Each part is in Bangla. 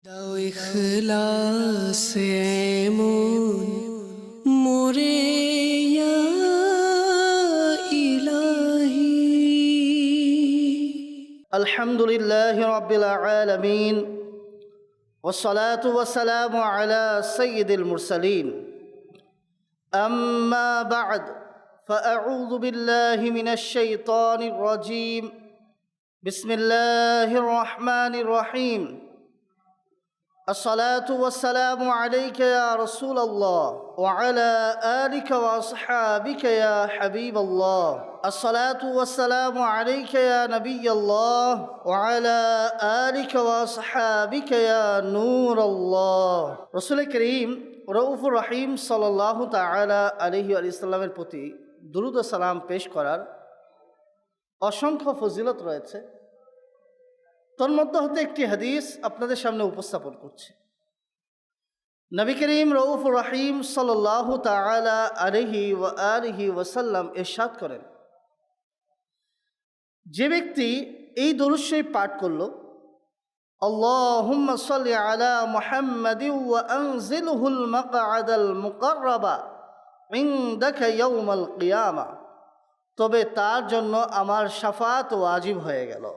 দাও ইখলাসে এমন মোরে ইয়া ইলাহি। আলহামদুলিল্লাহি রাব্বিল আলামিন ওয়াসসালাতু ওয়াসসালামু আলা সাইয়্যিদিল মুরসালিন আম্মা বা'দ ফাআউযু বিল্লাহি মিনাশ শাইতানির রাজীম বিসমিল্লাহির রহমানির রহিম الصلاة والسلام عليك يا رسول الله وعلى آلك وأصحابك يا حبيب الله الصلاة والسلام عليك يا نبي الله وعلى آلك وأصحابك يا نور الله رسول الكريم رؤوف الرحيم صلى الله تعالى عليه وسلم প্রতি দুরূদ ও সালাম পেশ করার অসংখ্য ফজিলত রয়েছে। তন্মধ্যে হতে একটি হাদিস আপনাদের সামনে উপস্থাপন করছি। নবী করিম রউফুর রহিম সাল্লাল্লাহু তাআলা আলাইহি ওয়াসাল্লাম ইরশাদ করেন, যে ব্যক্তি এই দরুদ শরীফ পাঠ করল, আল্লাহুম্মা সাল্লি আলা মুহাম্মাদিন ওয়া আনজিলহুল মাকআদাল মুকাররাবা ইনদাকা ইয়াউমাল কিয়ামা, তবে তার জন্য আমার শাফাত ওয়াজিব হয়ে গেল।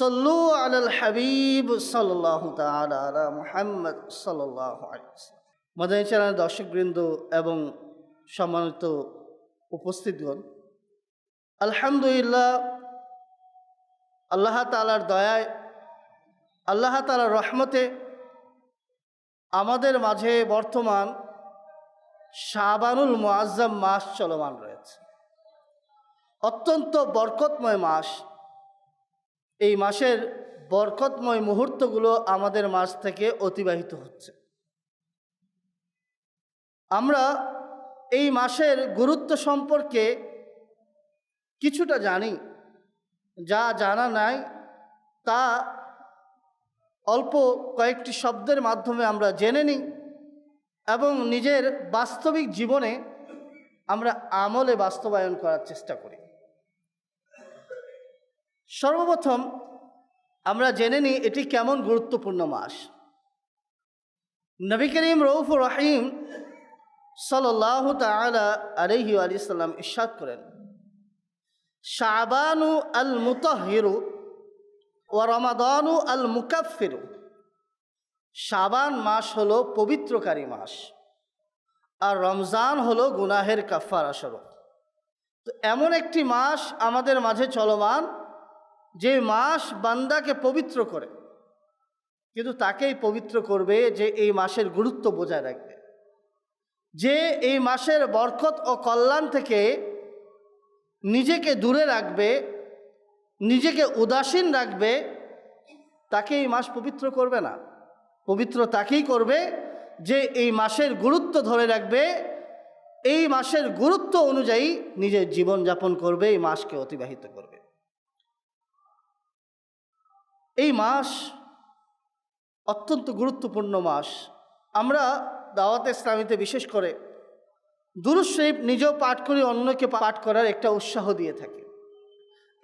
সল্লু আলাল হাবিব সাল্লাল্লাহু তাআলা আলা মুহাম্মদ সাল্লাল্লাহু আলাইহি ওয়াসাল্লাম। মাদানী চ্যানেলের দর্শকবৃন্দ এবং সম্মানিত উপস্থিতগণ, আলহামদুলিল্লাহ, আল্লাহ তাআলার দয়ায়, আল্লাহ তাআলার রহমতে আমাদের মাঝে বর্তমান শাবানুল মুআজ্জাম মাস চলমান রয়েছে। অত্যন্ত বরকতময় মাস। এই মাসের বরকতময় মুহূর্তগুলো আমাদের মাঝ থেকে অতিবাহিত হচ্ছে। আমরা এই মাসের গুরুত্ব সম্পর্কে কিছুটা জানি, যা জানা নাই তা অল্প কয়েকটি শব্দের মাধ্যমে আমরা জেনে নিই এবং নিজের বাস্তবিক জীবনে আমরা আমলে বাস্তবায়ন করার চেষ্টা করি। সর্বপ্রথম আমরা জেনে নিই এটি কেমন গুরুত্বপূর্ণ মাস। নবী করিম রউফুর রহিম সাল্লাল্লাহু তাআলা আলাইহি ওয়াসাল্লাম ইরশাদ করেন, শাবানু আল মুতাহহিরু ওয়া রমাদানু আল মুকাফফিরু। শাবান মাস হলো পবিত্রকারী মাস, আর রমজান হলো গুনাহের কাফারা স্বরূপ। তো এমন একটি মাস আমাদের মাঝে চলমান, যে মাস বান্দাকে পবিত্র করে, কিন্তু তাকেই পবিত্র করবে যে এই মাসের গুরুত্ব বজায় রাখবে, যে এই মাসের বরকত ও কল্যাণ থেকে নিজেকে দূরে রাখবে, নিজেকে উদাসীন রাখবে, তাকে এই মাস পবিত্র করবে না। পবিত্র তাকেই করবে যে এই মাসের গুরুত্ব ধরে রাখবে, এই মাসের গুরুত্ব অনুযায়ী নিজের জীবনযাপন করবে, এই মাসকে অতিবাহিত করবে। এই মাস অত্যন্ত গুরুত্বপূর্ণ মাস। আমরা দাওয়াতে ইসলামীতে বিশেষ করে দুরূদ শরীফ নিজেও পাঠ করি, অন্যকে পাঠ করার একটা উৎসাহ দিয়ে থাকি।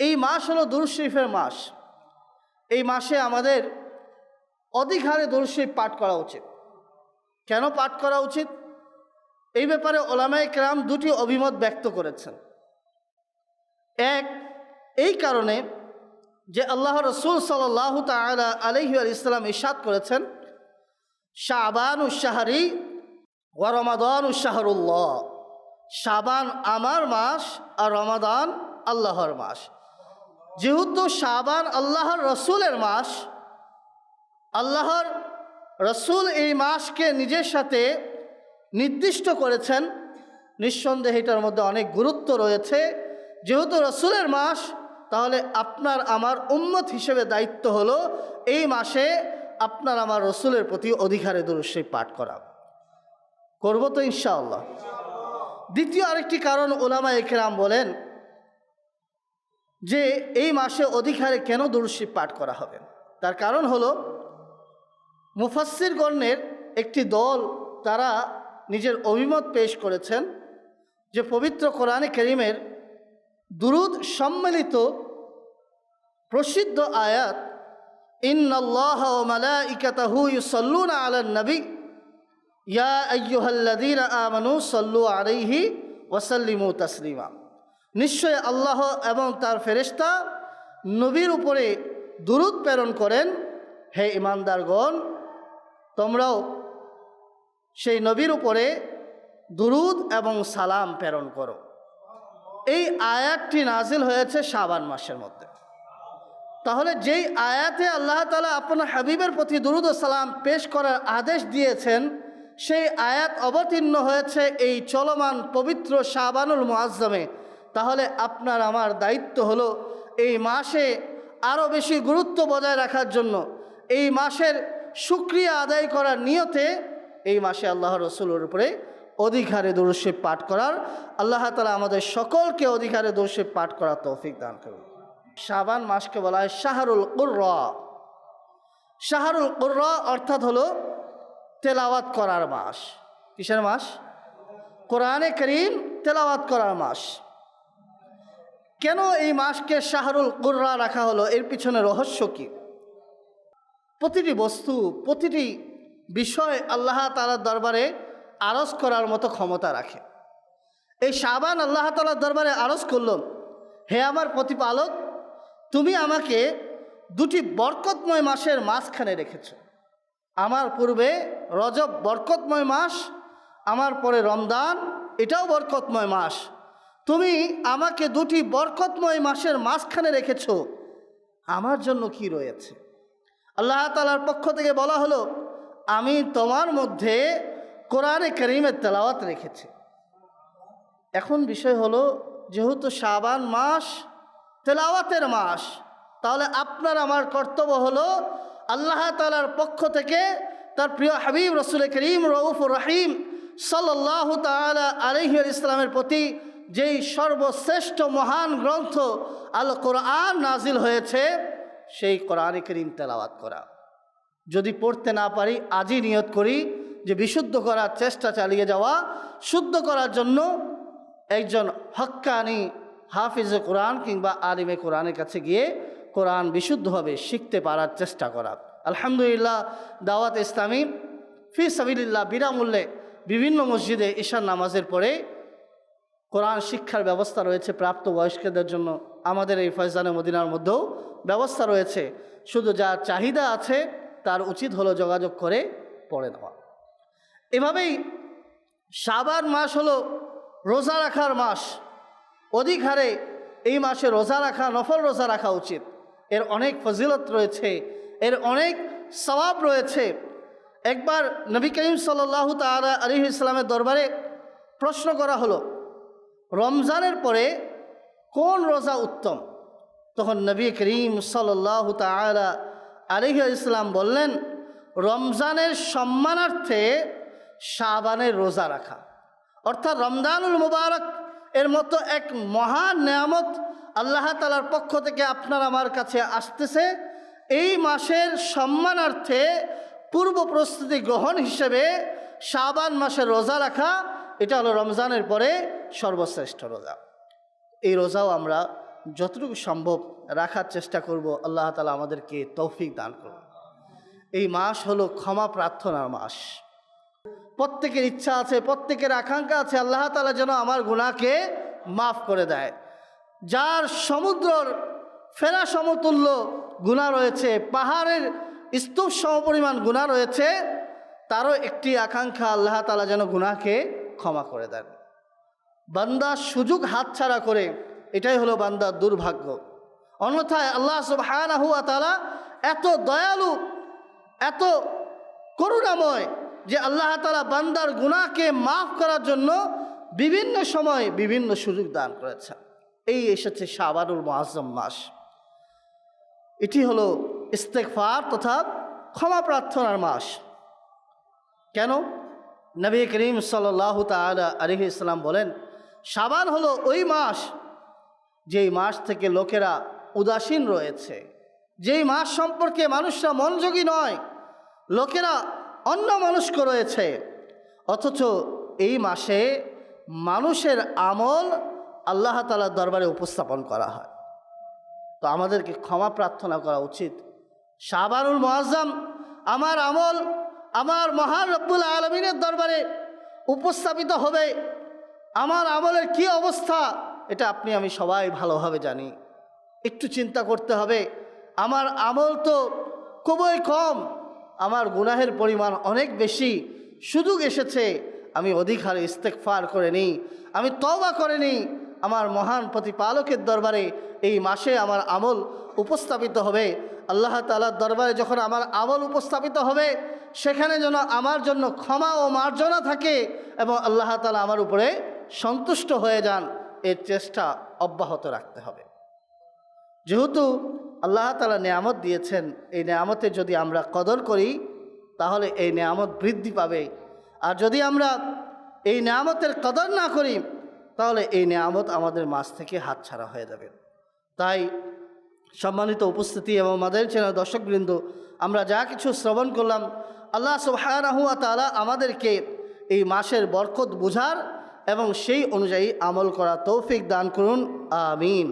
এই মাস হলো দুরূদ শরীফের মাস। এই মাসে আমাদের অধিক হারে দুরূদ শরীফ পাঠ করা উচিত। কেন পাঠ করা উচিত? এই ব্যাপারে উলামায়ে কেরাম দুটি অভিমত ব্যক্ত করেছেন। এক, এই কারণে যে আল্লাহ রাসূল সাল্লাল্লাহু তাআলা আলাইহি ওয়াসাল্লাম ইরশাদ করেছেন, শাবানু শাহরি ওয়া রমাদানু শাহরুল্লাহ। শাবান আমার মাস আর রমাদান আল্লাহর মাস। যেহেতু শাবান আল্লাহর রসুলের মাস, আল্লাহর রসুল এই মাসকে নিজের সাথে নির্দিষ্ট করেছেন, নিঃসন্দেহে এটার মধ্যে অনেক গুরুত্ব রয়েছে। যেহেতু রসুলের মাস, তাহলে আপনার আমার উম্মত হিসেবে দায়িত্ব হলো এই মাসে আপনার আমার রসুলের প্রতি অধিকারে দুরূদ শরীফ পাঠ করা। করব তো ইনশাআল্লাহ। দ্বিতীয় আরেকটি কারণ উলামায়ে কেরাম বলেন যে এই মাসে অধিকারে কেন দুরূদ শরীফ পাঠ করা হবে। তার কারণ হলো, মুফাসসিরগণের একটি দল তারা নিজের অভিমত পেশ করেছেন যে পবিত্র কোরআনে কারীমের দুরূদ সম্মিলিত প্রসিদ্ধ আয়াত ইন্নাল্লাহা ওয়া মালাইকাতাহু ইউসাল্লুনা আলান নবী ইয়া আইয়ুহাল্লাযীনা আমানু সাল্লু আলাইহি ওয়া সাল্লিমু তাসলিমা। নিশ্চয় আল্লাহ এবং তার ফেরেশতা নবীর উপরে দুরূদ প্রেরণ করেন। হে ঈমানদারগণ, তোমরাও সেই নবীর উপরে দুরূদ এবং সালাম প্রেরণ করো। এই আয়াতটি নাজিল হয়েছে শাবান মাসের মধ্যে। তাহলে যেই আয়াতে আল্লাহ তাআলা আপনার হাবিবের প্রতি দুরূদ ও সালাম পেশ করার আদেশ দিয়েছেন, সেই আয়াত অবতীর্ণ হয়েছে এই চলমান পবিত্র শাবানুল মুআজ্জমে। তাহলে আপনার আমার দায়িত্ব হলো এই মাসে আরও বেশি গুরুত্ব বজায় রাখার জন্য, এই মাসের শুকরিয়া আদায় করার নিয়তে এই মাসে আল্লাহ রসুলের উপরে অধিকারে দরুদ শরীফ পাঠ করার। আল্লাহ তাআলা আমাদের সকলকে অধিকারে দরুদ শরীফ পাঠ করার তৌফিক দান করুন। শাবান মাসকে বলা হয় শাহরুল কুররা। শাহরুল কুররা অর্থাৎ হলো তেলাওয়াত করার মাস। কিসের মাস? কোরআনে কারীম তেলাওয়াত করার মাস। কেন এই মাসকে শাহরুল কুররা রাখা হলো? এর পিছনে রহস্য কি? প্রতিটি বস্তু, প্রতিটি বিষয় আল্লাহ তাআলার দরবারে আরজ করার মতো ক্ষমতা রাখে। এই শাবান আল্লাহ তাআলার দরবারে আরজ করল, হে আমার প্রতিপালক, তুমি আমাকে দুটি বরকতময় মাসের মাঝখানে রেখেছ। আমার পূর্বে রজব বরকতময় মাস, আমার পরে রমজান, এটাও বরকতময় মাস। তুমি আমাকে দুটি বরকতময় মাসের মাঝখানে রেখেছ, আমার জন্য কি রয়েছে? আল্লাহ তাআলার পক্ষ থেকে বলা হলো, আমি তোমার মধ্যে কোরআনে কারীমের তেলাওয়াত রেখেছি। এখন বিষয় হলো, যেহেতু শাবান মাস তেলাওয়াতের মাস, তাহলে আপনার আমার কর্তব্য হলো আল্লাহ তাআলার পক্ষ থেকে তার প্রিয় হাবিব রসুল করিম রউফুর রহিম সাল্লাল্লাহু তাআলা আলাইহি ওয়াসাল্লামের প্রতি যেই সর্বশ্রেষ্ঠ মহান গ্রন্থ আল কোরআন নাজিল হয়েছে, সেই কোরআনে কারীম তেলাওয়াত করা। যদি পড়তে না পারি, আজই নিয়ত করি যে বিশুদ্ধ করার চেষ্টা চালিয়ে যাওয়া, শুদ্ধ করার জন্য একজন হক্কানি হাফিজে কোরআন কিংবা আলিমে কোরআনের কাছে গিয়ে কোরআন বিশুদ্ধভাবে শিখতে পারার চেষ্টা করা। আলহামদুলিল্লাহ, দাওয়াত ইসলামী ফি সাবিলিল্লাহ বিনামূল্যে বিভিন্ন মসজিদে ঈশার নামাজের পরে কোরআন শিক্ষার ব্যবস্থা রয়েছে প্রাপ্তবয়স্কদের জন্য। আমাদের এই ফয়জানে মদিনার মধ্যেও ব্যবস্থা রয়েছে। শুধু যার চাহিদা আছে তার উচিত হলো যোগাযোগ করে পড়ে নেওয়া। এভাবেই শাবান মাস হলো রোজা রাখার মাস। অধিক হারে এই মাসে রোজা রাখা, নফল রোজা রাখা উচিত। এর অনেক ফজিলত রয়েছে, এর অনেক সওয়াব রয়েছে। একবার নবী করিম সাল্লাল্লাহু তাআলা আলাইহি ওয়াসাল্লামের দরবারে প্রশ্ন করা হলো, রমজানের পরে কোন রোজা উত্তম? তখন নবী করিম সাল্লাল্লাহু তাআলা আলাইহি ওয়াসাল্লাম বললেন, রমজানের সম্মানার্থে শাবানের রোজা রাখা। অর্থাৎ রমজানুল মুবারক এর মতো এক মহান নেয়ামত আল্লাহ তাআলার পক্ষ থেকে আপনার আমার কাছে আসতেছে। এই মাসের সম্মানার্থে পূর্ব প্রস্তুতি গ্রহণ হিসেবে শাবান মাসের রোজা রাখা, এটা হলো রমজানের পরে সর্বশ্রেষ্ঠ রোজা। এই রোজাও আমরা যতটুকু সম্ভব রাখার চেষ্টা করব। আল্লাহ তাআলা আমাদেরকে তৌফিক দান করুন। এই মাস হলো ক্ষমা প্রার্থনার মাস। প্রত্যেকের ইচ্ছা আছে, প্রত্যেকের আকাঙ্ক্ষা আছে আল্লাহ তাআলা যেন আমার গুনাহকে মাফ করে দেয়। যার সমুদ্রর ফেরা সমতুল্য গুনাহ রয়েছে, পাহাড়ের স্তূপ সমপরিমাণ গুনাহ রয়েছে, তারও একটি আকাঙ্ক্ষা আল্লাহ তাআলা যেন গুনাহকে ক্ষমা করে দেন। বান্দা সুযোগ হাতছাড়া করে, এটাই হলো বান্দার দুর্ভাগ্য। অন্যথায় আল্লাহ সুবহানাহু ওয়া তাআলা এত দয়ালু, এত করুণাময় যে আল্লাহ তাআলা বান্দার গুনাহকে মাফ করার জন্য বিভিন্ন সময় বিভিন্ন সুযোগ দান করেছেন। এই এসেছে শাবানুল মুআজ্জম মাস। এটি হলো ইস্তেগফার তথা ক্ষমা প্রার্থনার মাস। কেন? নবী করিম সাল্লাল্লাহু তাআলা আলাইহি ওয়াসাল্লাম বলেন, শাবান হলো ওই মাস যেই মাস থেকে লোকেরা উদাসীন রয়েছে, যেই মাস সম্পর্কে মানুষরা মনোযোগী নয়, লোকেরা অন্যমনস্ক রয়েছে। অথচ এই মাসে মানুষের আমল আল্লাহ তাআলার দরবারে উপস্থাপন করা হয়। তো আমাদেরকে ক্ষমা প্রার্থনা করা উচিত। শাবানুল মুআজ্জাম আমার আমল আমার মহান রব্বুল আলামিনের দরবারে উপস্থাপিত হবে। আমার আমলের কি অবস্থা এটা আপনি আমি সবাই ভালোভাবে জানি। একটু চিন্তা করতে হবে, আমার আমল তো খুবই কম, আমার গুনাহের পরিমাণ অনেক বেশি। সুযোগ এসেছে আমি অধিক হারে ইস্তেগফার করে নিই, আমি তওবা করে নিই। আমার মহান প্রতিপালকের দরবারে এই মাসে আমার আমল উপস্থাপিত হবে। আল্লাহ তাআলার দরবারে যখন আমার আমল উপস্থাপিত হবে, সেখানে যেন আমার জন্য ক্ষমা ও মার্জনা থাকে এবং আল্লাহ তাআলা আমার উপরে সন্তুষ্ট হয়ে যান, এর চেষ্টা অব্যাহত রাখতে হবে। যেহেতু আল্লাহ তাআলা নেয়ামত দিয়েছেন, এই নেয়ামতের যদি আমরা কদর করি তাহলে এই নেয়ামত বৃদ্ধি পাবে, আর যদি আমরা এই নেয়ামতের কদর না করি তাহলে এই নেয়ামত আমাদের মাঝ থেকে হাতছাড়া হয়ে যাবে। তাই সম্মানিত উপস্থিতি এবং মাদানী চ্যানেল দর্শকবৃন্দ, আমরা যা কিছু শ্রবণ করলাম, আল্লাহ সুবহানাহু ওয়া তাআলা আমাদেরকে এই মাসের বরকত বুঝার এবং সেই অনুযায়ী আমল করা তৌফিক দান করুন, আমিন।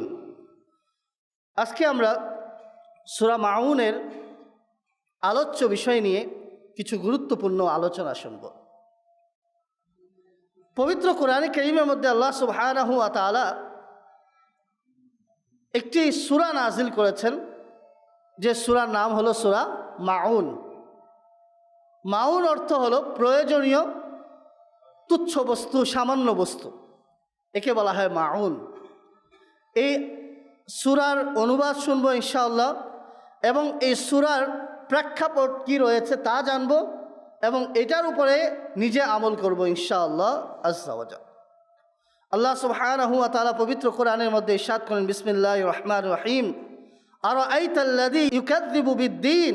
আজকে আমরা সূরা মাউনের আলোচ্য বিষয় নিয়ে কিছু গুরুত্বপূর্ণ আলোচনা শুনব। পবিত্র কোরআনে কারীমের মধ্যে আল্লাহ সুবহানাহু ওয়া তাআলা একটি সূরা নাজিল করেছেন, যে সূরার নাম হলো সূরা মাউন। মাউন অর্থ হলো প্রয়োজনীয় তুচ্ছ বস্তু, সামান্য বস্তু, একে বলা হয় মাউন। এই সূরার অনুবাদ শুনবো ইনশাআল্লাহ, এবং এই সূরার প্রেক্ষাপট কি রয়েছে তা জানব, এবং এটার উপরে নিজে আমল করব ইনশাআল্লাহ আজ্জা ওয়া জাল। আল্লাহ সুবহানাহু ওয়া তাআলা পবিত্র কোরআনের মধ্যে ইরশাদ করেন, বিসমিল্লাহির রহমানির রহিম, আরাআইতাল্লাযী ইউকাযযিবু বিদ্দীন,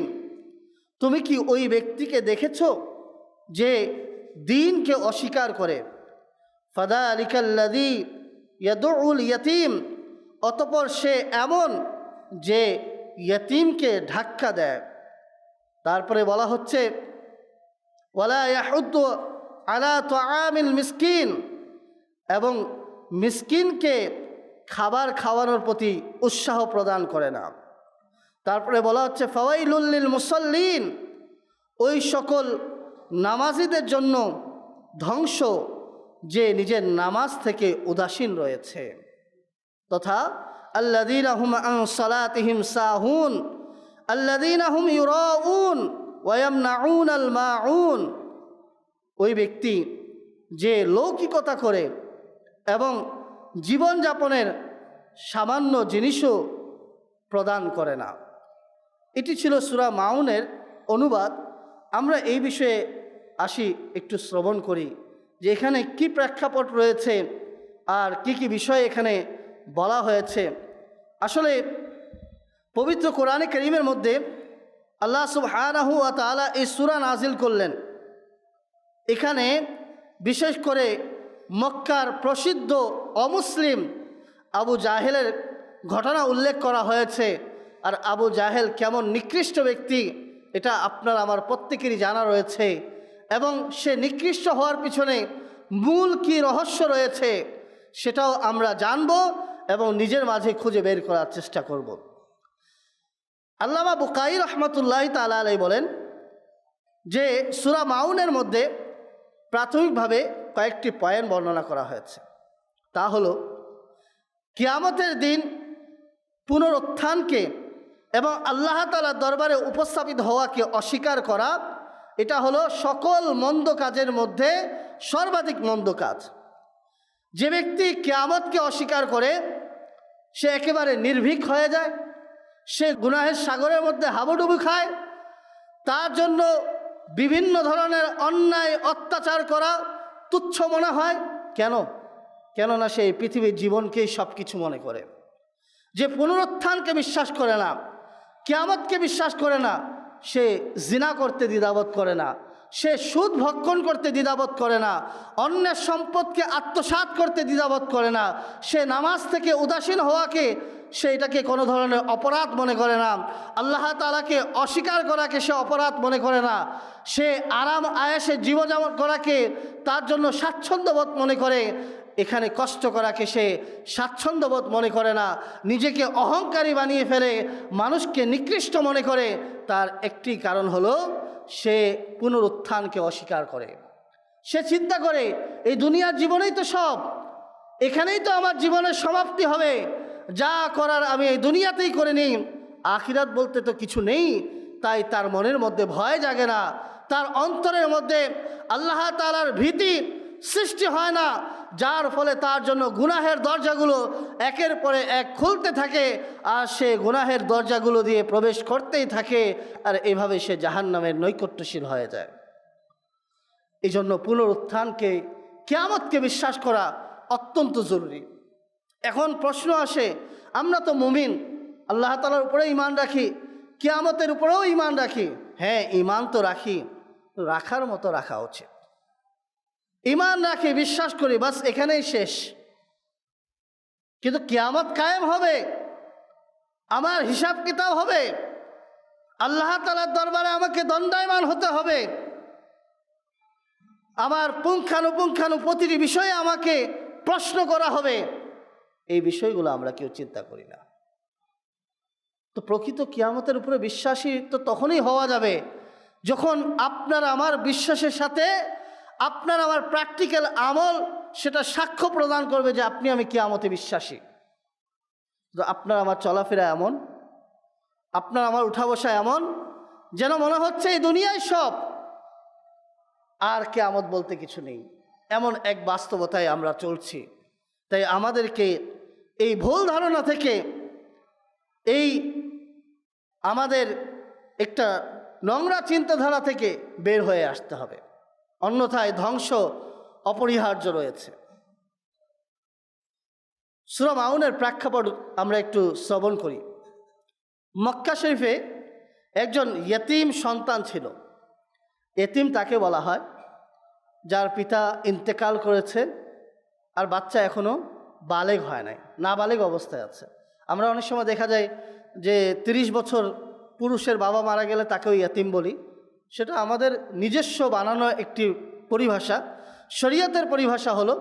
তুমি কি ওই ব্যক্তিকে দেখেছো যে দ্বীনকে অস্বীকার করে? ফাযালিকাল্লাযী ইয়াদউল ইয়াতীম, অতঃপর সে এমন যে ইয়তীমকে ধাক্কা দেয়। তারপরে বলা হচ্ছে ওয়ালা ইয়াহুদ্দু আলা তুআমিল মিসকিন, এবং মিসকিনকে খাবার খাওয়ানোর প্রতি উৎসাহ প্রদান করে না। তারপরে বলা হচ্ছে ফাওয়াইলুল লিল মুসাল্লিন, ওই সকল নামাজীদের জন্য ধ্বংস যে নিজের নামাজ থেকে উদাসীন রয়েছে। তথা আল্লাযীনা হুম আন সালাতিহিম সাহুন আল্লাযীনা হুম ইউরাউন ওয়া ইয়ামনাউনাল মাউন, ওই ব্যক্তি যে লৌকিকতা করে এবং জীবনযাপনের সামান্য জিনিসও প্রদান করে না। এটি ছিল সূরা মাউনের অনুবাদ। আমরা এই বিষয়ে আসি, একটু শ্রবণ করি যে এখানে কি প্রেক্ষাপট রয়েছে আর কি কি বিষয় এখানে বলা হয়েছে। আসলে পবিত্র কোরআনে কারীমের মধ্যে আল্লাহ সুবহানাহু ওয়া তাআলা এই সূরা নাজিল করলেন। এখানে বিশেষ করে মক্কার প্রসিদ্ধ অমুসলিম আবু জাহেলের ঘটনা উল্লেখ করা হয়েছে। আর আবু জাহেল কেমন নিকৃষ্ট ব্যক্তি এটা আপনার আমার প্রত্যেকেরই জানা রয়েছে, এবং সে নিকৃষ্ট হওয়ার পিছনে মূল কি রহস্য রয়েছে সেটাও আমরা জানব এবং নিজের মাঝে খুঁজে বের করার চেষ্টা করব। আল্লামা বুকাই রহমতুল্লাহি তাআলা আলাইহি বলেন যে সূরা মাউনের মধ্যে প্রাথমিকভাবে কয়েকটি পয়েন্ট বর্ণনা করা হয়েছে। তা হলো কিয়ামতের দিন পুনরুত্থানকে এবং আল্লাহ তাআলার দরবারে উপস্থাপিত হওয়াকে অস্বীকার করা, এটা হলো সকল মন্দ কাজের মধ্যে সর্বাধিক মন্দ কাজ। যে ব্যক্তি কিয়ামতকে অস্বীকার করে সে একেবারে নির্ভীক হয়ে যায়, সে গুনাহের সাগরের মধ্যে হাবুডুবু খায়। তার জন্য বিভিন্ন ধরনের অন্যায় অত্যাচার করা তুচ্ছ মনে হয়। কেননা সে এই পৃথিবীর জীবনকেই সব কিছু মনে করে। যে পুনরুত্থানকে বিশ্বাস করে না, কিয়ামতকে বিশ্বাস করে না, সে জিনা করতে দ্বিধাবোধ করে না, সে সুদ ভক্ষণ করতে দ্বিধাবোধ করে না, অন্যের সম্পদকে আত্মসাৎ করতে দ্বিধাবোধ করে না, সে নামাজ থেকে উদাসীন হওয়াকে সে এটাকে কোনো ধরনের অপরাধ মনে করে না, আল্লাহ তাআলাকে অস্বীকার করাকে সে অপরাধ মনে করে না, সে আরাম আয়েশে জীবনযাপন করাকে তার জন্য স্বাচ্ছন্দ্যবোধ মনে করে, এখানে কষ্ট করাকে সে স্বাচ্ছন্দ্যবোধ মনে করে না, নিজেকে অহংকারী বানিয়ে ফেলে, মানুষকে নিকৃষ্ট মনে করে, তার একটি কারণ হলো সে পুনরুত্থানকে অস্বীকার করে। সে চিন্তা করে এই দুনিয়ার জীবনেই তো সব, এখানেই তো আমার জীবনের সমাপ্তি হবে, যা করার আমি এই দুনিয়াতেই করে নিই, আখিরাত বলতে তো কিছু নেই। তাই তার মনের মধ্যে ভয় জাগে না, তার অন্তরের মধ্যে আল্লাহ তাআলার ভীতি সৃষ্টি হয় না, যার ফলে তার জন্য গুনাহের দরজাগুলো একের পরে এক খুলতে থাকে, আর সে গুনাহের দরজাগুলো দিয়ে প্রবেশ করতেই থাকে, আর এভাবে সে জাহান্নামের নৈকট্যশীল হয়ে যায়। এই জন্য পুনরুত্থানকে, কিয়ামতকে বিশ্বাস করা অত্যন্ত জরুরি। এখন প্রশ্ন আসে, আমরা তো মুমিন, আল্লাহ তাআলার উপরে ঈমান রাখি, কিয়ামতের উপরেও ঈমান রাখি। হ্যাঁ, ঈমান তো রাখি, রাখার মতো রাখা উচিত। ঈমান রাখি, বিশ্বাস করি, বাস এখানেই শেষ। কিন্তু কিয়ামত কায়েম হবে, আমার হিসাব কিতাব হবে, আল্লাহ তাআলার দরবারে আমাকে দণ্ডায়মান হতে হবে, আমার পুঙ্খানুপুঙ্খানু প্রতিটি বিষয়ে আমাকে প্রশ্ন করা হবে। এই বিষয়গুলো আমরা কেউ চিন্তা করি না। তো প্রকৃত কিয়ামতের উপরে বিশ্বাসী তো তখনই হওয়া যাবে যখন আপনার আমার বিশ্বাসের সাথে আপনার আমার প্র্যাকটিক্যাল আমল সেটা সাক্ষ্য প্রদান করবে যে আপনি আমি কিয়ামতে বিশ্বাসী। তো আপনার আমার চলাফেরা এমন, আপনার আমার উঠা বসা এমন যেন মনে হচ্ছে এই দুনিয়ায় সব, আর কিয়ামত বলতে কিছু নেই, এমন এক বাস্তবতায় আমরা চলছি। তাই আমাদেরকে এই ভুল ধারণা থেকে, এই আমাদের একটা নোংরা চিন্তাধারা থেকে বের হয়ে আসতে হবে, অন্যথায় ধ্বংস অপরিহার্য রয়েছে। সূরা মাউনের প্রেক্ষাপট আমরা একটু শ্রবণ করি। মক্কা শরীফে একজন ইয়তীম সন্তান ছিল। ইয়তীম তাকে বলা হয় যার পিতা ইন্তেকাল করেছে আর বাচ্চা এখনও বালেগ হয় নাই, নাবালেগ অবস্থায় আছে। আমরা অনেক সময় দেখা যায় যে 30 বছর পুরুষের বাবা মারা গেলে তাকেও ইয়তীম বলি। সেটা আমাদের নিজস্ব বানানো একটি পরিভাষা। শরীয়তের পরিভাষা হলো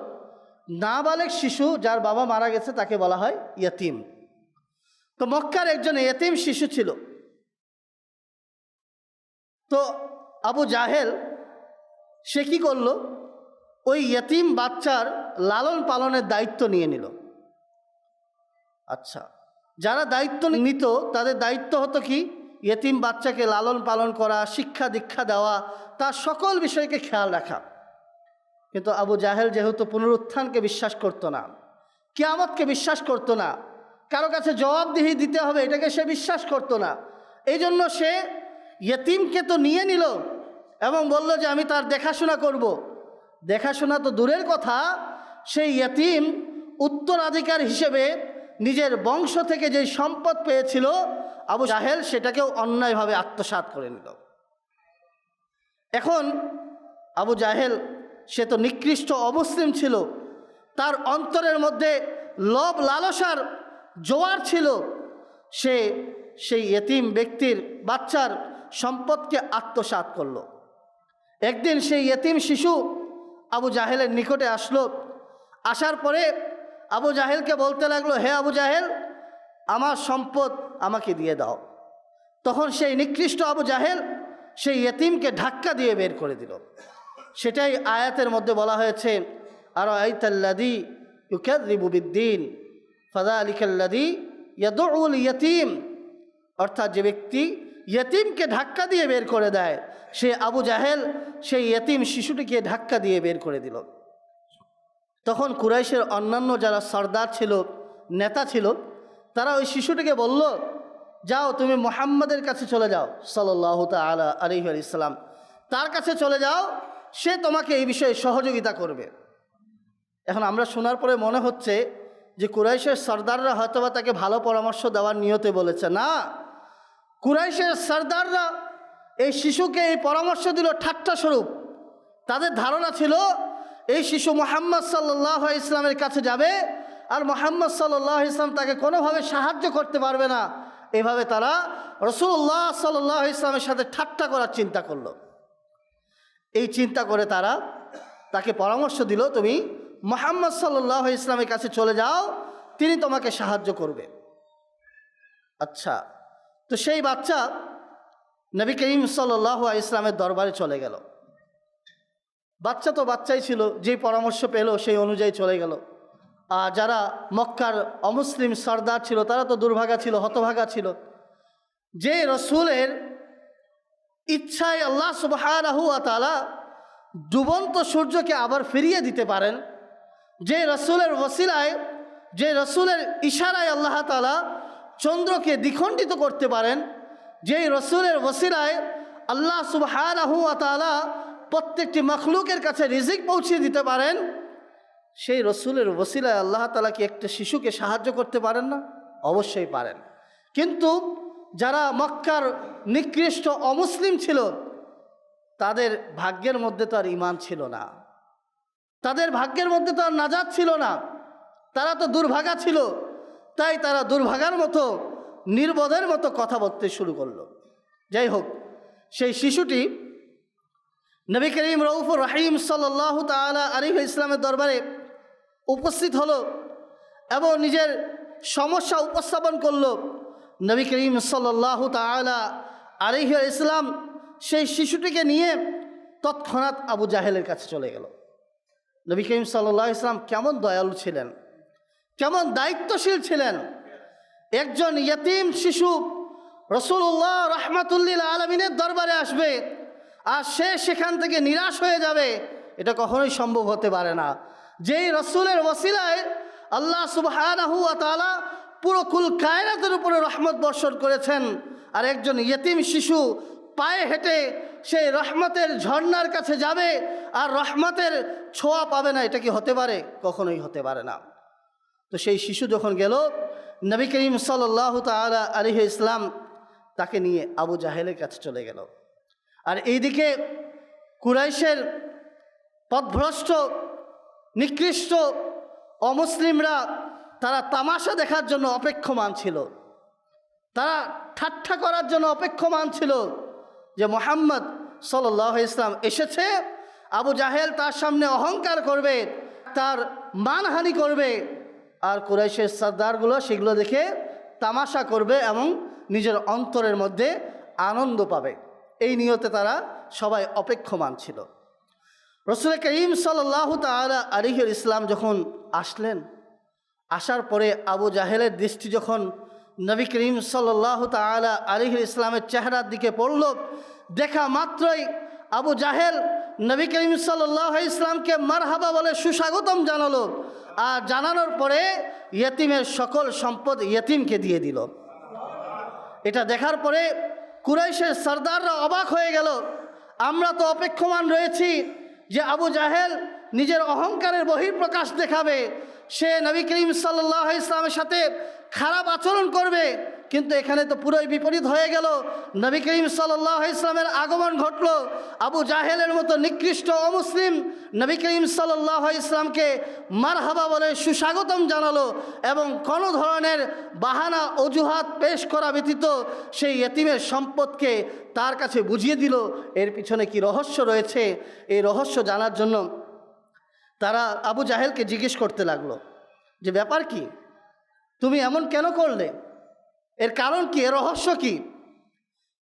নাবালেগ শিশু যার বাবা মারা গেছে তাকে বলা হয় ইয়তীম। তো মক্কার একজন ইয়তীম শিশু ছিল। তো আবু জাহেল সে কী করলো, ওই ইয়তীম বাচ্চার লালন পালনের দায়িত্ব নিয়ে নিল। আচ্ছা, যারা দায়িত্ব নিত তাদের দায়িত্ব হতো কি, ইয়তীম বাচ্চাকে লালন পালন করা, শিক্ষা দীক্ষা দেওয়া, তার সকল বিষয়কে খেয়াল রাখা। কিন্তু আবু জাহেল যেহেতু পুনরুত্থানকে বিশ্বাস করতো না, কিয়ামতকে বিশ্বাস করতো না, কারো কাছে জবাবদিহি দিতে হবে এটাকে সে বিশ্বাস করতো না, এই জন্য সে ইয়তীমকে তো নিয়ে নিল এবং বলল যে আমি তার দেখাশোনা করব। দেখাশোনা তো দূরের কথা, সেই ইয়তীম উত্তরাধিকার হিসেবে নিজের বংশ থেকে যে সম্পদ পেয়েছিল আবু জাহেল সেটাকেও অন্যায়ভাবে আত্মসাৎ করে নিল। এখন আবু জাহেল সে তো নিকৃষ্ট অমুসলিম ছিল, তার অন্তরের মধ্যে লোভ লালসার জোয়ার ছিল। সে সেই ইয়তীম ব্যক্তির বাচ্চার সম্পদকে আত্মসাৎ করল। একদিন সেই ইয়তীম শিশু আবু জাহেলের নিকটে আসলো। আসার পরে আবু জাহেলকে বলতে লাগলো, হে আবু জাহেল, আমার সম্পদ আমাকে দিয়ে দাও। তখন সেই নিকৃষ্ট আবু জাহেল সেই ইয়তীমকে ধাক্কা দিয়ে বের করে দিল। সেটাই আয়াতের মধ্যে বলা হয়েছে, আরাআইতাল্লাযী ইউকাযযিবু বিদ্দীন ফাযালিকাল্লাযী ইয়াদউল ইয়তীম। অর্থাৎ যে ব্যক্তি ইয়তীমকে ধাক্কা দিয়ে বের করে দেয়, সে আবু জাহেল সেই ইয়তীম শিশুটিকে ধাক্কা দিয়ে বের করে দিল। তখন কুরাইশের অন্যান্য যারা সর্দার ছিল, নেতা ছিল, তারা ওই শিশুটিকে বলল, যাও তুমি মুহাম্মাদের কাছে চলে যাও সাল্লাল্লাহু তাআলা আলাইহি ওয়াসাল্লাম, তার কাছে চলে যাও, সে তোমাকে এই বিষয়ে সহযোগিতা করবে। এখন আমরা শোনার পরে মনে হচ্ছে যে কুরাইশের সর্দাররা হয়তোবা তাকে ভালো পরামর্শ দেওয়ার নিয়তে বলেছে। না, কুরাইশের সর্দাররা এই শিশুকে এই পরামর্শ দিল ঠাট্টা স্বরূপ। তাদের ধারণা ছিল এই শিশু মুহাম্মদ সাল্লাল্লাহু আলাইহি ইসলামের কাছে যাবে আর মুহাম্মদ সাল্লাল্লাহু আলাইহি ইসলাম তাকে কোনোভাবে সাহায্য করতে পারবে না। এভাবে তারা রাসূলুল্লাহ সাল্লাল্লাহু আলাইহি ইসলামের সাথে ঠাট্টা করার চিন্তা করলো। এই চিন্তা করে তারা তাকে পরামর্শ দিল, তুমি মুহাম্মদ সাল্লাল্লাহু আলাইহি ইসলামের কাছে চলে যাও, তিনি তোমাকে সাহায্য করবে। আচ্ছা, তো সেই বাচ্চা নবী করিম সাল্লাল্লাহু আলাইহি ইসলামের দরবারে চলে গেল। বাচ্চা তো বাচ্চাই ছিল, যেই পরামর্শ পেল সেই অনুযায়ী চলে গেল। আর যারা মক্কার অমুসলিম সর্দার ছিল তারা তো দুর্ভাগা ছিল, হতভাগা ছিল। যে রসুলের ইচ্ছায় আল্লাহ সুবহানাহু ওয়া তাআলা ডুবন্ত সূর্যকে আবার ফিরিয়ে দিতে পারেন, যে রসুলের ওসিলায়, যে রসুলের ইশারায় আল্লাহ তাআলা চন্দ্রকে দ্বিখণ্ডিত করতে পারেন, যেই রসুলের ওসিলায় আল্লাহ সুবহানাহু ওয়া তাআলা প্রত্যেকটি মখলুকের কাছে রিজিক পৌঁছে দিতে পারেন, সেই রসুলের ওসিলায় আল্লাহ তাআলা কি একটা শিশুকে সাহায্য করতে পারেন না? অবশ্যই পারেন। কিন্তু যারা মক্কার নিকৃষ্ট অমুসলিম ছিল তাদের ভাগ্যের মধ্যে তো আর ঈমান ছিল না, তাদের ভাগ্যের মধ্যে তো আর নাজাত ছিল না, তারা তো দুর্ভাগা ছিল। তাই তারা দুর্ভাগার মতো, নির্বোধের মতো কথা বলতে শুরু করলো। যাই হোক, সেই শিশুটি নবী করিম রউফুর রহিম সাল্লাল্লাহু তাআলা আলাইহি ইসলামের দরবারে উপস্থিত হলো এবং নিজের সমস্যা উপস্থাপন করলো। নবী করিম সাল্লাল্লাহু তাআলা আলাইহি ইসলাম সেই শিশুটিকে নিয়ে তৎক্ষণাৎ আবু জাহেলের কাছে চলে গেল। নবী করিম সাল্লাল্লাহু আলাইহি ইসলাম কেমন দয়ালু ছিলেন, কেমন দায়িত্বশীল ছিলেন। একজন ইয়তীম শিশু রাসূলুল্লাহ রাহমাতুল্লিল আলামিনের দরবারে আসবে আর সে সেখান থেকে নিরাশ হয়ে যাবে, এটা কখনোই সম্ভব হতে পারে না। যেই রসুলের ওসিলায় আল্লাহ সুবহানাহু ওয়া তাআলা পুরো কুল কায়নাতের উপরে রহমত বর্ষণ করেছেন, আর একজন ইয়তীম শিশু পায়ে হেঁটে সেই রহমতের ঝর্ণার কাছে যাবে আর রহমতের ছোঁয়া পাবে না, এটা কি হতে পারে? কখনোই হতে পারে না। তো সেই শিশু যখন গেল, নবী করিম সাল্লাল্লাহু তাআলা আলাইহি ইসলাম তাকে নিয়ে আবু জাহেলের কাছে চলে গেল। আর এইদিকে কুরাইশের পথভ্রষ্ট নিকৃষ্ট অমুসলিমরা তারা তামাশা দেখার জন্য অপেক্ষমান ছিল, তারা ঠাট্টা করার জন্য অপেক্ষমান ছিল যে মুহাম্মদ সাল্লাল্লাহু আলাইহি ইসলাম এসেছে, আবু জাহেল তার সামনে অহংকার করবে, তার মানহানি করবে, আর কুরাইশের সর্দারগুলো সেগুলো দেখে তামাশা করবে এবং নিজের অন্তরের মধ্যে আনন্দ পাবে। এই নিয়তে তারা সবাই অপেক্ষমান ছিল। রাসূল করিম সাল্লাল্লাহু তাআলা আলাইহি ইসলাম যখন আসলেন, আসার পরে আবু জাহেলের দৃষ্টি যখন নবী করিম সাল্লাল্লাহু তাআলা আলাইহি ইসলামের চেহারার দিকে পড়ল, দেখা মাত্রই আবু জাহেল নবী করিম সাল্লাল্লাহু আলাইহি ইসলামকে মারহাবা বলে সুস্বাগতম জানালো, আর জানানোর পরে ইয়তীমের সকল সম্পদ ইয়তীমকে দিয়ে দিল। এটা দেখার পরে কুরাইশের সর্দাররা অবাক হয়ে গেল। আমরা তো অপেক্ষমান রয়েছি যে আবু জাহেল নিজের অহংকারের বহিঃপ্রকাশ দেখাবে, সে নবী করিম সাল্লাল্লাহু আলাইহি ইসলামের সাথে খারাপ আচরণ করবে, কিন্তু এখানে তো পুরোই বিপরীত হয়ে গেল। নবী করিম সাল্লাল্লাহু আলাইহি ইসলামের আগমন ঘটল, আবু জাহেলের মতো নিকৃষ্ট অমুসলিম নবী করিম সাল্লাল্লাহু আলাইহি ইসলামকে মারহাবা বলে সুস্বাগতম জানালো এবং কোনো ধরনের বাহানা অজুহাত পেশ করা ব্যতীত সেই ইয়তীমের সম্পদকে তার কাছে বুঝিয়ে দিল। এর পিছনে কি রহস্য রয়েছে, এই রহস্য জানার জন্য তারা আবু জাহেলকে জিজ্ঞেস করতে লাগলো যে ব্যাপার কি, তুমি এমন কেন করলে, এর কারণ কি, এর রহস্য কি?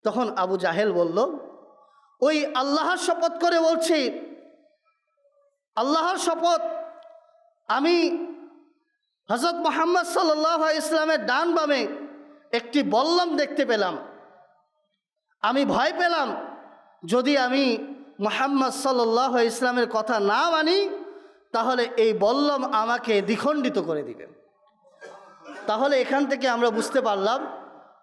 তখন আবু জাহেল বলল, ওই আল্লাহর শপথ করে বলছি, আল্লাহর শপথ, আমি হযরত মুহাম্মদ সাল্লাল্লাহু আলাইহি ইসলামের ডান বামে একটি বল্লম দেখতে পেলাম। আমি ভয় পেলাম যদি আমি মুহাম্মদ সাল্লাল্লাহু আলাইহি ইসলামের কথা না মানি তাহলে এই বল্লম আমাকে দ্বিখণ্ডিত করে দিবে। তাহলে এখান থেকে আমরা বুঝতে পারলাম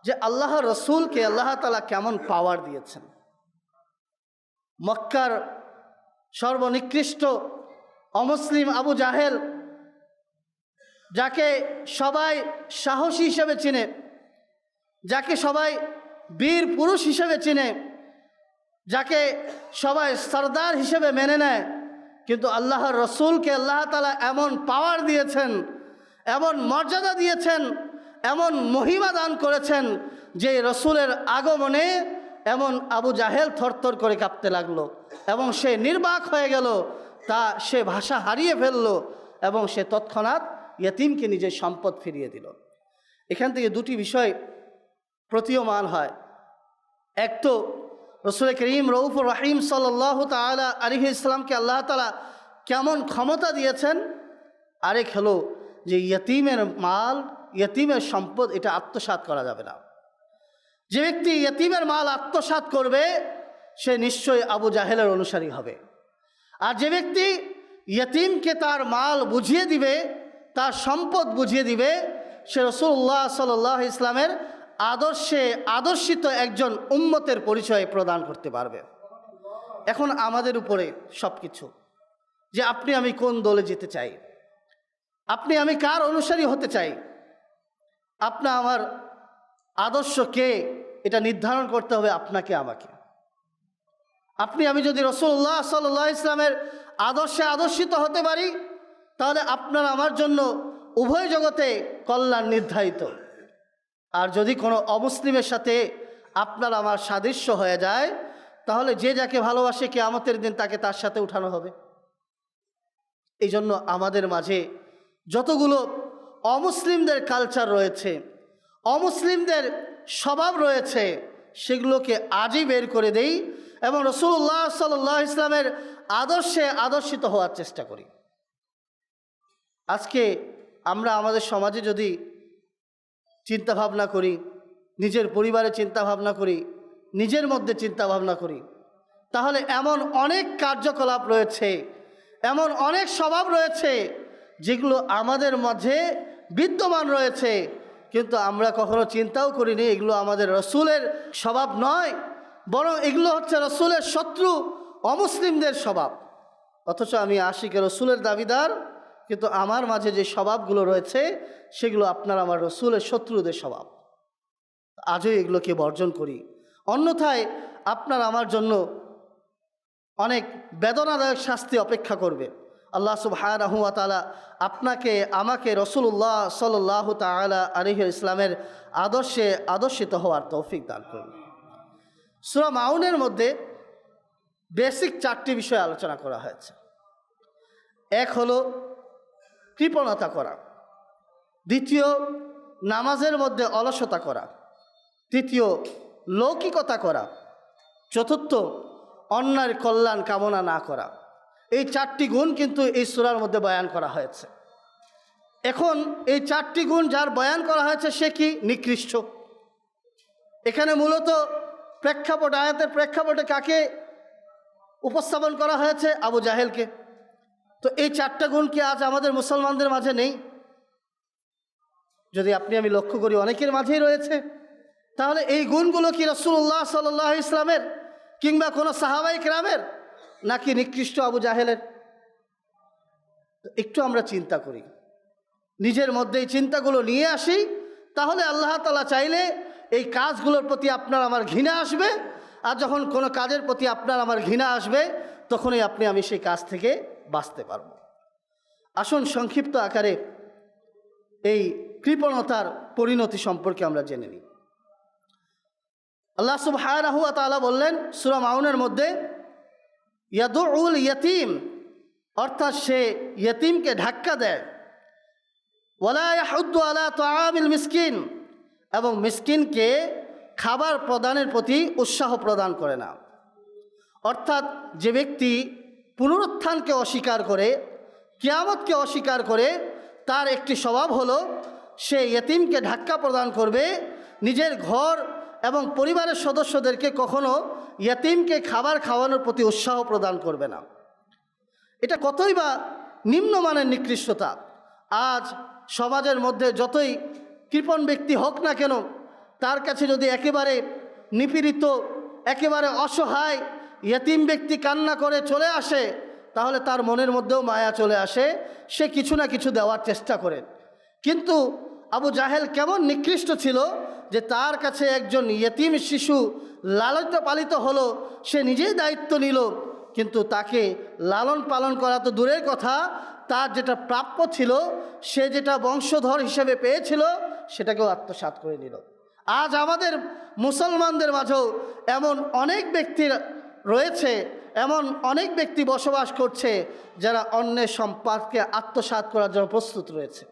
যে আল্লাহর রসুলকে আল্লাহ তাআলা কেমন পাওয়ার দিয়েছেন। মক্কার সর্বনিকৃষ্ট অমুসলিম আবু জাহেল, যাকে সবাই সাহসী হিসেবে চিনে, যাকে সবাই বীর পুরুষ হিসেবে চিনে, যাকে সবাই সর্দার হিসেবে মেনে নেয়, কিন্তু আল্লাহর রসুলকে আল্লাহ তাআলা এমন পাওয়ার দিয়েছেন, এমন মর্যাদা দিয়েছেন, এমন মহিমা দান করেছেন যে রসুলের আগমনে এমন আবু জাহেল থরথর করে কাঁপতে লাগলো এবং সে নির্বাক হয়ে গেল, সে ভাষা হারিয়ে ফেলল এবং সে তৎক্ষণাৎ ইয়তিমকে নিজের সম্পদ ফিরিয়ে দিল। এখান থেকে দুটি বিষয় প্রতীয়মান হয়। এক তো রসুল করিম রউফুর রহিম সাল্লাল্লাহু তাআলা আলাইহি ইসলামকে আল্লাহ তাআলা কেমন ক্ষমতা দিয়েছেন, আরেক হলো যে ইয়তিমের মাল, ইয়তিমের সম্পদ এটা আত্মসাৎ করা যাবে না। যে ব্যক্তি ইয়তিমের মাল আত্মসাৎ করবে সে নিশ্চয়ই আবু জাহেলের অনুসারী হবে। আর যে ব্যক্তি ইয়তিমকে তার মাল বুঝিয়ে দিবে, তার সম্পদ বুঝিয়ে দিবে, সে রাসূলুল্লাহ সাল্লাল্লাহু আলাইহি ইসলামের আদর্শে আদর্শিত একজন উম্মতের পরিচয় প্রদান করতে পারবে। এখন আমাদের উপরে সব কিছু, যে আপনি আমি কোন দলে যেতে চাই, আপনি আমি কার অনুসারী হতে চাই, আপনা আমার আদর্শ কে, এটা নির্ধারণ করতে হবে আপনাকে আমাকে। আপনি আমি যদি রাসূলুল্লাহ সাল্লাল্লাহু আলাইহি ইসলামের আদর্শে আদর্শিত হতে পারি, তাহলে আপনার আমার জন্য উভয় জগতে কল্যাণ নির্ধারিত। আর যদি কোনো অমুসলিমের সাথে আপনার আমার সাদৃশ্য হয়ে যায়, তাহলে যে যাকে ভালোবাসে কিয়ামতের দিন তাকে তার সাথে উঠানো হবে। এই জন্য আমাদের মাঝে যতগুলো অমুসলিমদের কালচার রয়েছে, অমুসলিমদের স্বভাব রয়েছে, সেগুলোকে আজই বের করে দেই এবং রাসূলুল্লাহ সাল্লাল্লাহু আলাইহি ইসলামের আদর্শে আদর্শিত হওয়ার চেষ্টা করি। আজকে আমরা আমাদের সমাজে যদি চিন্তা ভাবনা করি, নিজের পরিবারে চিন্তা ভাবনা করি, নিজের মধ্যে চিন্তা ভাবনা করি, তাহলে এমন অনেক কার্যকলাপ রয়েছে, এমন অনেক স্বভাব রয়েছে যেগুলো আমাদের মাঝে বিদ্যমান রয়েছে, কিন্তু আমরা কখনো চিন্তাও করিনি এগুলো আমাদের রসুলের স্বভাব নয়, বরং এগুলো হচ্ছে রসুলের শত্রু অমুসলিমদের স্বভাব। অথচ আমি আশিকে রসুলের দাবিদার, কিন্তু আমার মাঝে যে স্বভাবগুলো রয়েছে সেগুলো আপনার আমার রসুলের শত্রুদের স্বভাব। আজও এগুলোকে বর্জন করি, অন্যথায় আপনার আমার জন্য অনেক বেদনাদায়ক শাস্তি অপেক্ষা করবে। আল্লাহ সুবহানাহু ওয়া তাআলা আপনাকে আমাকে রাসূলুল্লাহ সাল্লাল্লাহু তাআলা আলাইহি ইসলামের আদর্শে আদর্শিত হওয়ার তৌফিক দান করুন। সূরা মাউনের মধ্যে বেসিক 4টি বিষয় আলোচনা করা হয়েছে। এক হলো কৃপণতা করা, দ্বিতীয় নামাজের মধ্যে অলসতা করা, তৃতীয় লৌকিকতা করা, চতুর্থ অন্যায়ের কল্যাণ কামনা না করা। এই 4টি গুণ কিন্তু এই সূরার মধ্যে বয়ান করা হয়েছে। এখন এই 4টি গুণ যার বয়ান করা হয়েছে সে কি নিকৃষ্ট। এখানে মূলত আয়াতের প্রেক্ষাপটে কাকে উপস্থাপন করা হয়েছে? আবু জাহেলকে। তো এই 4টা গুণ কি আজ আমাদের মুসলমানদের মাঝে নেই? যদি আপনি আমি লক্ষ্য করি অনেকের মাঝেই রয়েছে। তাহলে এই গুণগুলো কি রাসূলুল্লাহ সাল্লাল্লাহু আলাইহি ইসলামের কিংবা কোনো সাহাবায়ে কেরামের, নাকি নিকৃষ্ট আবু জাহেলের? একটু আমরা চিন্তা করি, নিজের মধ্যে এই চিন্তাগুলো নিয়ে আসি, তাহলে আল্লাহ তাআলা চাইলে এই কাজগুলোর প্রতি আপনার আমার ঘৃণা আসবে। আর যখন কোনো কাজের প্রতি আপনার আমার ঘৃণা আসবে, তখনই আপনি আমি সেই কাজ থেকে বাঁচতে পারব। আসুন সংক্ষিপ্ত আকারে এই কৃপণতার পরিণতি সম্পর্কে আমরা জেনে নিই। আল্লাহ সুবহানাহু ওয়া তাআলা বললেন সূরা মাউনের মধ্যে, ইয়াদুউল ইয়াতীম, অর্থাৎ সে ইয়তিমকে ধাক্কা দেয়, ওয়ালা ইয়াহুদ্দু আলা তাআমিল মিসকিন, এবং মিসকিনকে খাবার প্রদানের প্রতি উৎসাহ প্রদান করে না। অর্থাৎ যে ব্যক্তি পুনরুত্থানকে অস্বীকার করে, কিয়ামতকে অস্বীকার করে, তার একটি স্বভাব হলো সে ইয়তিমকে ধাক্কা প্রদান করবে, নিজের ঘর এবং পরিবারের সদস্যদেরকে কখনো ইয়তিমকে খাবার খাওয়ানোর প্রতি উৎসাহ প্রদান করবে না। এটা কতই বা নিম্নমানের নিকৃষ্টতা। আজ সমাজের মধ্যে যতই কৃপণ ব্যক্তি হোক না কেন, তার কাছে যদি একেবারে নিপীড়িত, একেবারে অসহায় ইয়তিম ব্যক্তি কান্না করে চলে আসে, তাহলে তার মনের মধ্যেও মায়া চলে আসে, সে কিছু না কিছু দেওয়ার চেষ্টা করে। কিন্তু আবু জাহেল কেমন নিকৃষ্ট ছিল যে তার কাছে একজন ইয়তিম শিশু লালিত পালিত হলো, সে নিজেই দায়িত্ব নিল, কিন্তু তাকে লালন পালন করা তো দূরের কথা, তার যেটা প্রাপ্য ছিল, সে যেটা বংশধর হিসেবে পেয়েছিল, সেটাকেও আত্মসাৎ করে নিল। আজ আমাদের মুসলমানদের মাঝেও এমন অনেক ব্যক্তি রয়েছে এমন অনেক ব্যক্তি বসবাস করছে যারা অন্যের সম্পদকে আত্মসাৎ করার জন্য প্রস্তুত রয়েছে।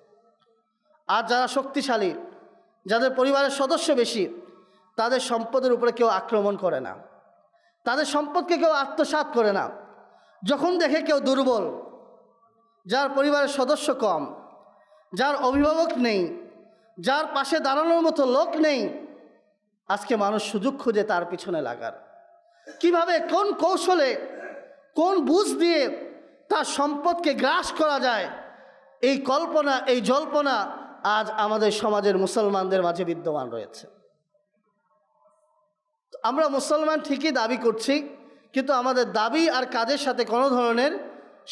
আর যারা শক্তিশালী, যাদের পরিবারের সদস্য বেশি, তাদের সম্পদের উপরে কেউ আক্রমণ করে না, তাদের সম্পদকে কেউ আত্মসাৎ করে না। যখন দেখে কেউ দুর্বল, যার পরিবারের সদস্য কম, যার অভিভাবক নেই, যার পাশে দাঁড়ানোর মতো লোক নেই, আজকে মানুষ সুযোগ খুঁজে তার পিছনে লাগার। কিভাবে, কোন কৌশলে, কোন বুঝ দিয়ে তার সম্পদকে গ্রাস করা যায়, এই কল্পনা, এই জল্পনা আজ আমাদের সমাজের মুসলমানদের মাঝে বিদ্যমান রয়েছে। আমরা মুসলমান ঠিকই দাবি করছি, কিন্তু আমাদের দাবি আর কাজের সাথে কোনো ধরনের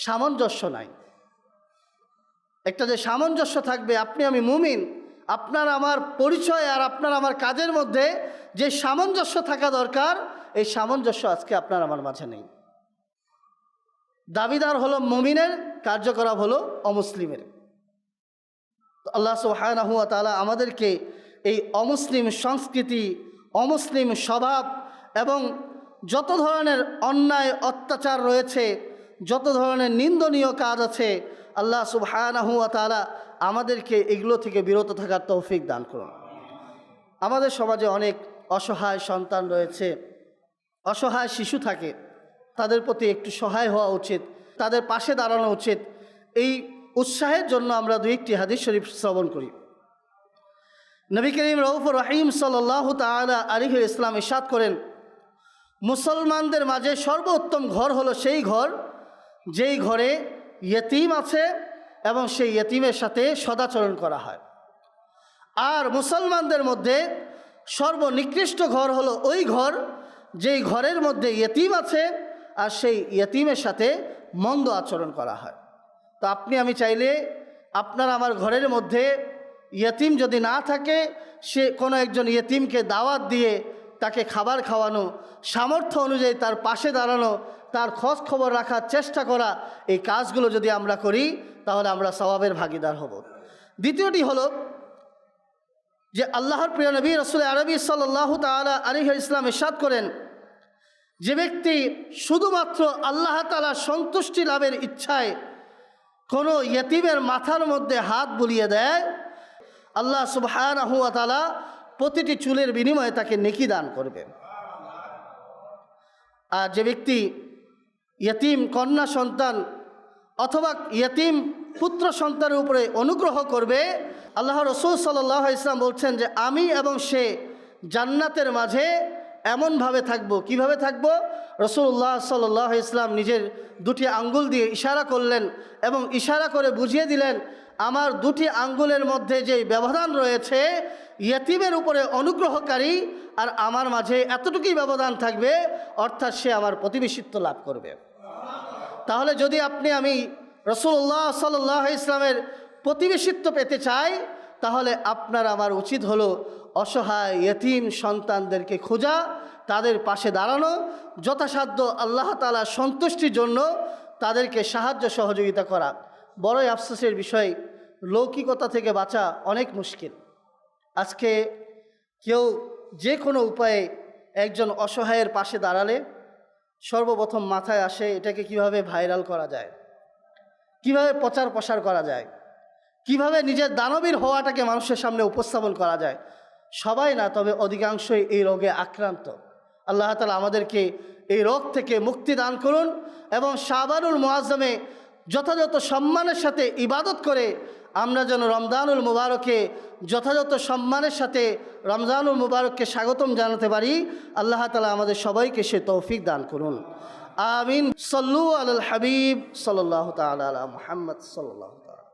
সামঞ্জস্য নাই। একটা যে সামঞ্জস্য থাকবে, আপনি আমি মুমিন, আপনার আমার পরিচয় আর আপনার আমার কাজের মধ্যে যে সামঞ্জস্য থাকা দরকার, এই সামঞ্জস্য আজকে আপনার আমার মাঝে নেই। দাবিদার হলো মুমিনের, কার্যকলাপ হলো অমুসলিমের। আল্লাহ সুবহানাহু ওয়া তাআলা আমাদেরকে এই অমুসলিম সংস্কৃতি, অমুসলিম স্বভাব এবং যত ধরনের অন্যায় অত্যাচার রয়েছে, যত ধরনের নিন্দনীয় কাজ আছে, আল্লাহ সুবহানাহু ওয়া তাআলা আমাদেরকে এগুলো থেকে বিরত থাকার তৌফিক দান করুন। আমাদের সমাজে অনেক অসহায় সন্তান রয়েছে, অসহায় শিশু থাকে, তাদের প্রতি একটু সহায় হওয়া উচিত, তাদের পাশে দাঁড়ানো উচিত। এই উৎসাহের জন্য আমরা দুই একটি হাদিস শরীফ শ্রবণ করি। নবী করিম রউফুর রহিম সাল্লাল্লাহু তাআলা আলাইহি ইসলাম ইরশাদ করেন, মুসলমানদের মাঝে সর্বোত্তম ঘর হলো সেই ঘর যেই ঘরে ইয়েতিম আছে এবং সেই ইয়েতিমের সাথে সদাচরণ করা হয়। আর মুসলমানদের মধ্যে সর্বনিকৃষ্ট ঘর হলো ওই ঘর যেই ঘরের মধ্যে ইয়েতিম আছে আর সেই ইয়েতিমের সাথে মন্দ আচরণ করা হয়। তো আপনি আমি চাইলে আপনার আমার ঘরের মধ্যে ইয়েতিম যদি না থাকে, সে কোনো একজন ইয়েতিমকে দাওয়াত দিয়ে তাকে খাবার খাওয়ানো, সামর্থ্য অনুযায়ী তার পাশে দাঁড়ানো, তার খোঁজ খবর রাখার চেষ্টা করা, এই কাজগুলো যদি আমরা করি তাহলে আমরা সওয়াবের ভাগীদার হব। দ্বিতীয়টি হলো যে আল্লাহর প্রিয় নবী রাসূল আরবি সাল্লাল্লাহু তাআলা আলাইহি ইসলাম ইরশাদ করেন, যে ব্যক্তি শুধুমাত্র আল্লাহ তাআলার সন্তুষ্টি লাভের ইচ্ছায় কোনো ইয়েতিমের মাথার মধ্যে হাত বুলিয়ে দেয়, আল্লাহ সুবহানাহু ওয়া তাআলা প্রতিটি চুলের বিনিময়ে তাকে নেকি দান করবেন। আর যে ব্যক্তি ইয়েতিম কন্যা সন্তান অথবা ইয়েতিম পুত্র সন্তানের উপরে অনুগ্রহ করবে, আল্লাহ রাসূল সাল্লাল্লাহু আলাইহি ওয়াসাল্লাম বলছেন যে আমি এবং সে জান্নাতের মাঝে এমনভাবে থাকবো। কিভাবে থাকবো? রাসূলুল্লাহ সাল্লাল্লাহু আলাইহি ওয়াসাল্লাম নিজের দুটি আঙ্গুল দিয়ে ইশারা করলেন এবং ইশারা করে বুঝিয়ে দিলেন, আমার দুটি আঙ্গুলের মধ্যে যে ব্যবধান রয়েছে ইয়েতিমের উপরে অনুগ্রহকারী আর আমার মাঝে এতটুকুই ব্যবধান থাকবে, অর্থাৎ সে আমার প্রতিবেশিত্ব লাভ করবে। তাহলে যদি আপনি আমি রাসূলুল্লাহ সাল্লাল্লাহু আলাইহি ওয়াসাল্লামের প্রতিবেশিত্ব পেতে চাই, তাহলে আপনার আমার উচিত হলো অসহায় ইয়েতিম সন্তানদেরকে খোঁজা, তাদের পাশে দাঁড়ানো, যথাসাধ্য আল্লাহ তাআলার সন্তুষ্টির জন্য তাদেরকে সাহায্য সহযোগিতা করা। বড়ই আফসোসের বিষয়, লৌকিকতা থেকে বাঁচা অনেক মুশকিল। আজকে কেউ যে কোনো উপায়ে একজন অসহায়ের পাশে দাঁড়ালে সর্বপ্রথম মাথায় আসে এটাকে কিভাবে ভাইরাল করা যায়, কিভাবে প্রচার প্রসার করা যায়, কিভাবে নিজের দানবীর হওয়াটাকে মানুষের সামনে উপস্থাপন করা যায়। সবাই না, তবে অধিকাংশই এই রোগে আক্রান্ত। আল্লাহ তাআলা আমাদেরকে এই রোগ থেকে মুক্তি দান করুন এবং শাবানুল মুআজ্জমে যথাযথ সম্মানের সাথে ইবাদত করে আমরা যেন রমজানুল মুবারকে যথাযথ সম্মানের সাথে রমজানুল মুবারককে স্বাগতম জানাতে পারি। আল্লাহ তাআলা আমাদের সবাইকে সে তৌফিক দান করুন। আমিন। সাল্লু আলাল হাবিব সাল্লাল্লাহু তাআলা আলা মুহাম্মদ সাল্লাল্লাহু তাআলা।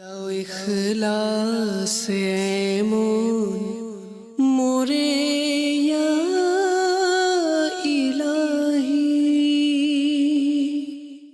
দাও ইখলাস এমন